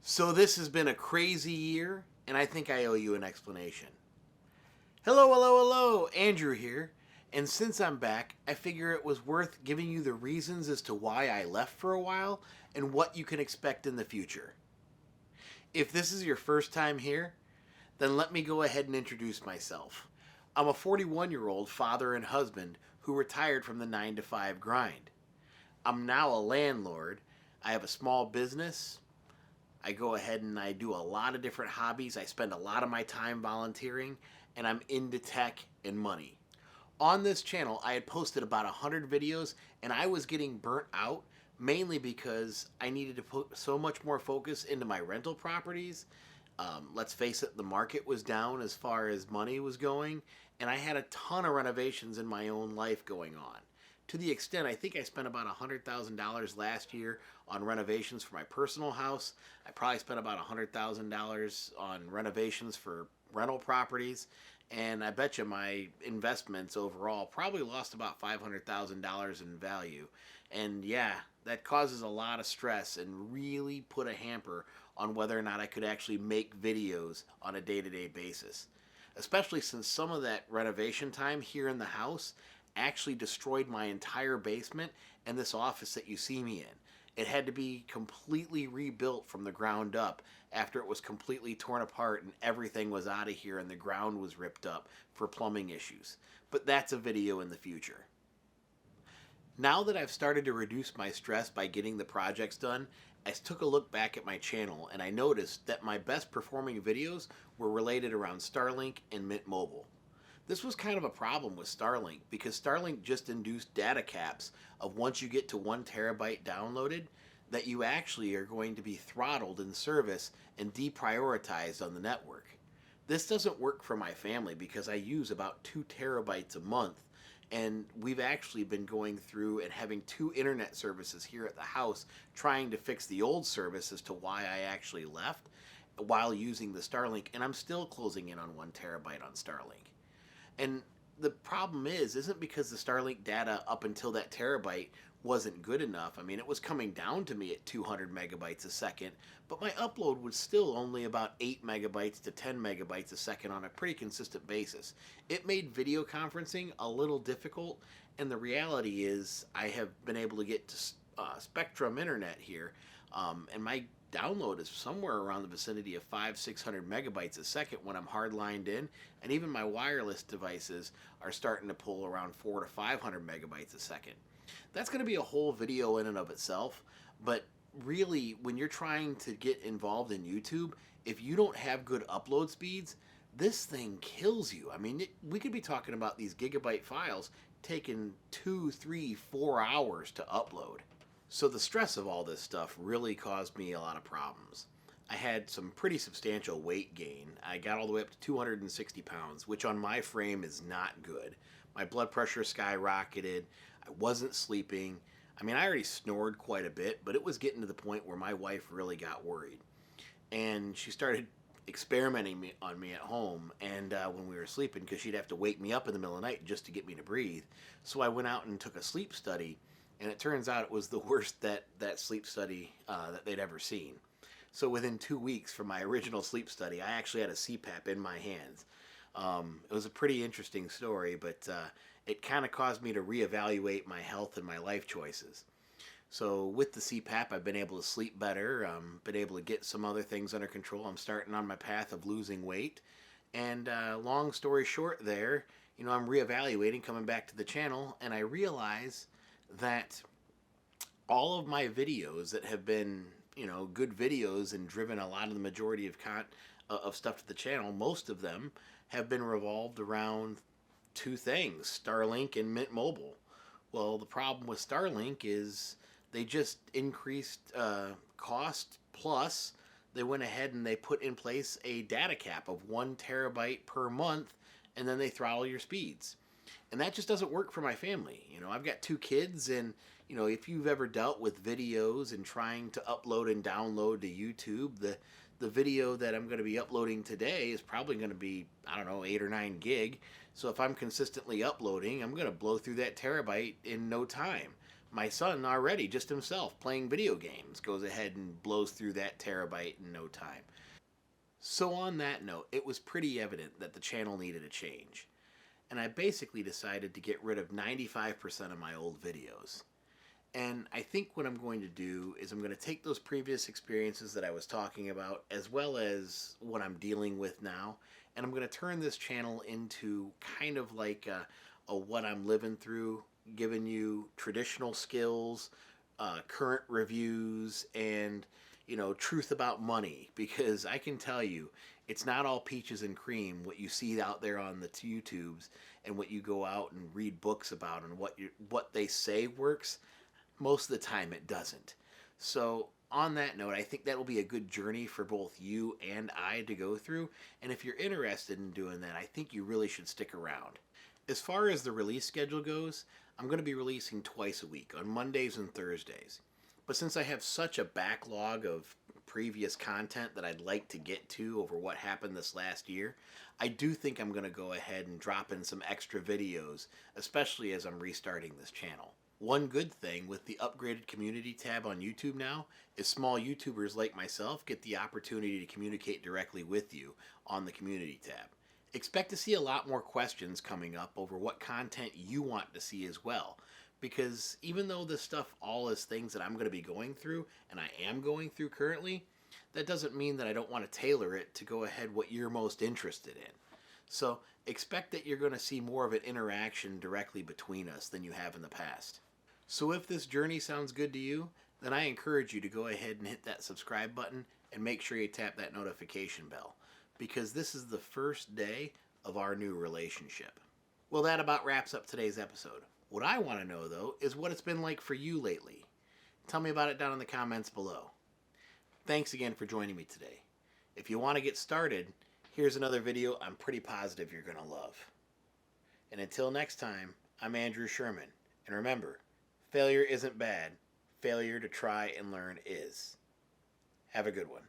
So this has been a crazy year, and I think I owe you an explanation. Hello, hello, hello, Andrew here. And since I'm back, I figure it was worth giving you the reasons as to why I left for a while and what you can expect in the future. If this is your first time here, then let me go ahead and introduce myself. I'm a 41-year-old father and husband who retired from the 9 to 5 grind. I'm now a landlord. I have a small business. I go ahead and I do a lot of different hobbies. I spend a lot of my time volunteering, and I'm into tech and money. On this channel, I had posted about 100 videos, and I was getting burnt out mainly because I needed to put so much more focus into my rental properties. Let's face it, the market was down as far as money was going, and I had a ton of renovations in my own life going on. To the extent, I think I spent about $100,000 last year on renovations for my personal house. I probably spent about $100,000 on renovations for rental properties. And I bet you my investments overall probably lost about $500,000 in value. And yeah, that causes a lot of stress and really put a hamper on whether or not I could actually make videos on a day-to-day basis. Especially since some of that renovation time here in the house actually destroyed my entire basement and this office that you see me in. It had to be completely rebuilt from the ground up after it was completely torn apart and everything was out of here and the ground was ripped up for plumbing issues. But that's a video in the future. Now that I've started to reduce my stress by getting the projects done, I took a look back at my channel and I noticed that my best performing videos were related around Starlink and Mint Mobile. This was kind of a problem with Starlink because Starlink just induced data caps of once you get to 1 terabyte downloaded that you actually are going to be throttled in service and deprioritized on the network. This doesn't work for my family because I use about 2 terabytes a month, and we've actually been going through and having 2 internet services here at the house trying to fix the old service as to why I actually left while using the Starlink, and I'm still closing in on 1 terabyte on Starlink. And the problem isn't because the Starlink data up until that terabyte wasn't good enough. I mean, it was coming down to me at 200 megabytes a second, but my upload was still only about 8 megabytes to 10 megabytes a second on a pretty consistent basis. It made video conferencing a little difficult, and the reality is I have been able to get to Spectrum internet here, and my download is somewhere around the vicinity of 500-600 megabytes a second when I'm hardlined in, and even my wireless devices are starting to pull around 400 to 500 megabytes a second. That's going to be a whole video in and of itself, but really when you're trying to get involved in YouTube, if you don't have good upload speeds, this thing kills you. I mean, we could be talking about these gigabyte files taking 2, 3, 4 hours to upload. So the stress of all this stuff really caused me a lot of problems. I had some pretty substantial weight gain. I got all the way up to 260 pounds, which on my frame is not good. My blood pressure skyrocketed. I wasn't sleeping. I mean, I already snored quite a bit, but it was getting to the point where my wife really got worried. And she started experimenting on me at home and when we were sleeping, because she'd have to wake me up in the middle of the night just to get me to breathe. So I went out and took a sleep study. And it turns out it was the worst that sleep study that they'd ever seen. So within 2 weeks from my original sleep study, I actually had a CPAP in my hands. It was a pretty interesting story, but it kind of caused me to reevaluate my health and my life choices. So with the CPAP, I've been able to sleep better, been able to get some other things under control. I'm starting on my path of losing weight. And long story short there, I'm reevaluating, coming back to the channel, and I realize that all of my videos that have been, good videos and driven a lot of the majority of stuff to the channel, most of them have been revolved around 2 things, Starlink and Mint Mobile. Well, the problem with Starlink is they just increased cost, plus they went ahead and they put in place a data cap of 1 terabyte per month, and then they throttle your speeds. And that just doesn't work for my family. I've got 2 kids, and if you've ever dealt with videos and trying to upload and download to YouTube, the video that I'm going to be uploading today is probably going to be, 8 or 9 gig. So if I'm consistently uploading, I'm going to blow through that terabyte in no time. My son already, just himself, playing video games, goes ahead and blows through that terabyte in no time. So on that note, it was pretty evident that the channel needed a change. And I basically decided to get rid of 95% of my old videos. And I think what I'm going to do is I'm going to take those previous experiences that I was talking about, as well as what I'm dealing with now, and I'm going to turn this channel into kind of like a what I'm living through, giving you traditional skills, current reviews, and truth about money. Because I can tell you, it's not all peaches and cream what you see out there on the YouTubes and what you go out and read books about and what they say works. Most of the time it doesn't. So on that note, I think that will be a good journey for both you and I to go through. And if you're interested in doing that, I think you really should stick around. As far as the release schedule goes, I'm going to be releasing twice a week, on Mondays and Thursdays. But since I have such a backlog of previous content that I'd like to get to over what happened this last year, I do think I'm going to go ahead and drop in some extra videos, especially as I'm restarting this channel. One good thing with the upgraded community tab on YouTube now is small YouTubers like myself get the opportunity to communicate directly with you on the community tab. Expect to see a lot more questions coming up over what content you want to see as well, because even though this stuff all is things that I'm going to be going through, and I am going through currently, that doesn't mean that I don't want to tailor it to go ahead what you're most interested in. So expect that you're going to see more of an interaction directly between us than you have in the past. So if this journey sounds good to you, then I encourage you to go ahead and hit that subscribe button and make sure you tap that notification bell, because this is the first day of our new relationship. Well, that about wraps up today's episode. What I want to know, though, is what it's been like for you lately. Tell me about it down in the comments below. Thanks again for joining me today. If you want to get started, here's another video I'm pretty positive you're going to love. And until next time, I'm Andrew Sherman. And remember, failure isn't bad. Failure to try and learn is. Have a good one.